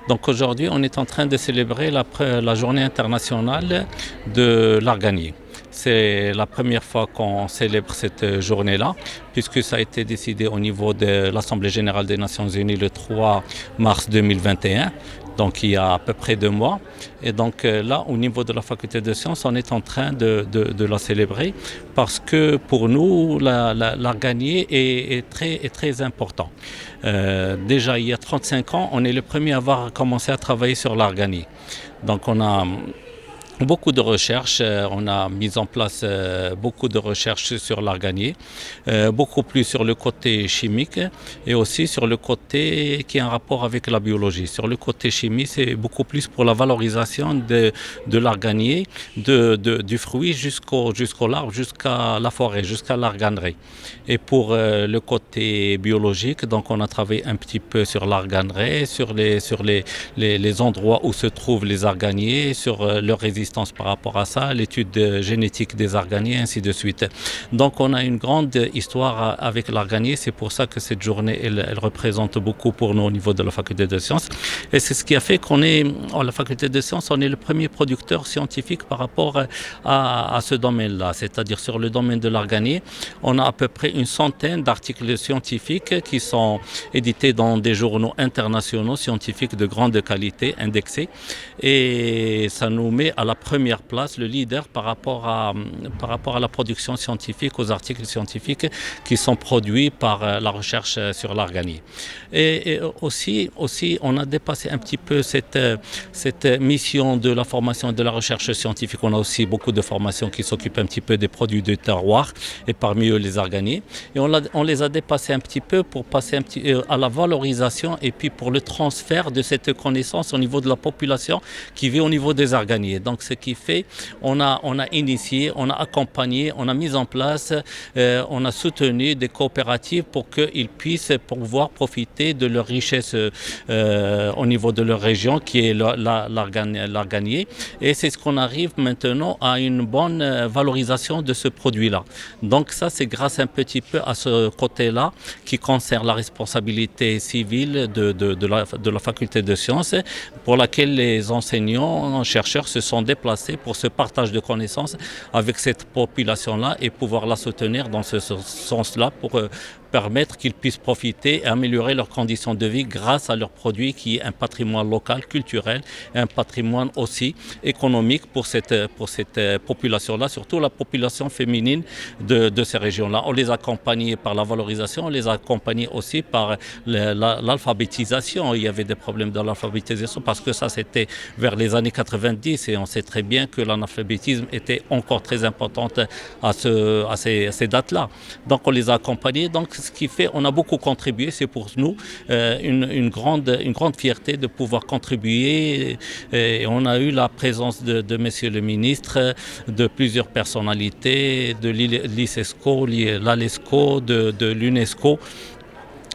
Donc aujourd'hui, on est en train de célébrer la journée internationale de l'arganier. C'est la première fois qu'on célèbre cette journée-là, puisque ça a été décidé au niveau de l'Assemblée générale des Nations unies le 3 mars 2021, donc il y a à peu près 2 mois. Et donc là, au niveau de la faculté de sciences, on est en train de la célébrer, parce que pour nous, l'arganier est très important. Déjà, il y a 35 ans, on est le premier à avoir commencé à travailler sur l'arganier. Donc on a beaucoup de recherches, on a mis en place beaucoup de recherches sur l'arganier, beaucoup plus sur le côté chimique et aussi sur le côté qui a un rapport avec la biologie. Sur le côté chimique, c'est beaucoup plus pour la valorisation de l'arganier, du fruit jusqu'au l'arbre, jusqu'à la forêt, jusqu'à l'arganerie. Et pour le côté biologique, donc on a travaillé un petit peu sur l'arganerie, sur les endroits où se trouvent les arganiers, sur leur résistance par rapport à ça, l'étude génétique des arganiers, ainsi de suite. Donc on a une grande histoire avec l'arganier, c'est pour ça que cette journée, elle représente beaucoup pour nous au niveau de la faculté de sciences. Et c'est ce qui a fait qu'on est, à la faculté de sciences, on est le premier producteur scientifique par rapport à ce domaine-là, c'est-à-dire sur le domaine de l'arganier. On a à peu près une centaine d'articles scientifiques qui sont édités dans des journaux internationaux scientifiques de grande qualité, indexés, et ça nous met à la première place, le leader par rapport à la production scientifique, aux articles scientifiques qui sont produits par la recherche sur l'arganier. Et aussi, on a dépassé un petit peu cette mission de la formation et de la recherche scientifique. On a aussi beaucoup de formations qui s'occupent un petit peu des produits de terroir, et parmi eux les arganiers. Et on les a dépassés un petit peu pour passer à la valorisation et puis pour le transfert de cette connaissance au niveau de la population qui vit au niveau des arganiers. Donc ce qui fait, on a initié, on a accompagné, on a mis en place, on a soutenu des coopératives pour qu'ils puissent pouvoir profiter de leur richesse au niveau de leur région qui est l'arganier. Et c'est ce qu'on arrive maintenant à une bonne valorisation de ce produit-là. Donc ça, c'est grâce un petit peu à ce côté-là qui concerne la responsabilité civile de la faculté de sciences, pour laquelle les enseignants, chercheurs se sont déplacés pour ce partage de connaissances avec cette population-là et pouvoir la soutenir dans ce sens-là pour permettre qu'ils puissent profiter et améliorer leurs conditions de vie grâce à leurs produits qui est un patrimoine local, culturel, et un patrimoine aussi économique pour cette population-là, surtout la population féminine de ces régions-là. On les a accompagnés par la valorisation, on les a accompagnés aussi par l'alphabétisation. Il y avait des problèmes dans l'alphabétisation parce que ça c'était vers les années 90 et on sait très bien que l'analphabétisme était encore très importante à ces dates-là. Donc on les a accompagnés. Donc ce qui fait, on a beaucoup contribué. C'est pour nous une grande fierté de pouvoir contribuer. Et on a eu la présence de Monsieur le ministre, de plusieurs personnalités, de l'ICESCO, l'ALESCO, de l'UNESCO.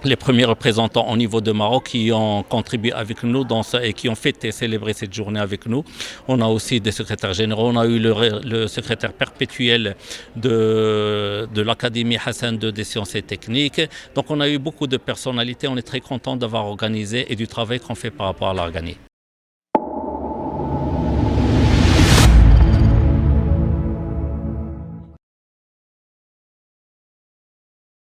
Les premiers représentants au niveau de Maroc qui ont contribué avec nous et qui ont fêté, célébré cette journée avec nous. On a aussi des secrétaires généraux, on a eu le secrétaire perpétuel de l'Académie Hassan II des sciences et techniques. Donc on a eu beaucoup de personnalités, on est très content d'avoir organisé et du travail qu'on fait par rapport à l'arganier.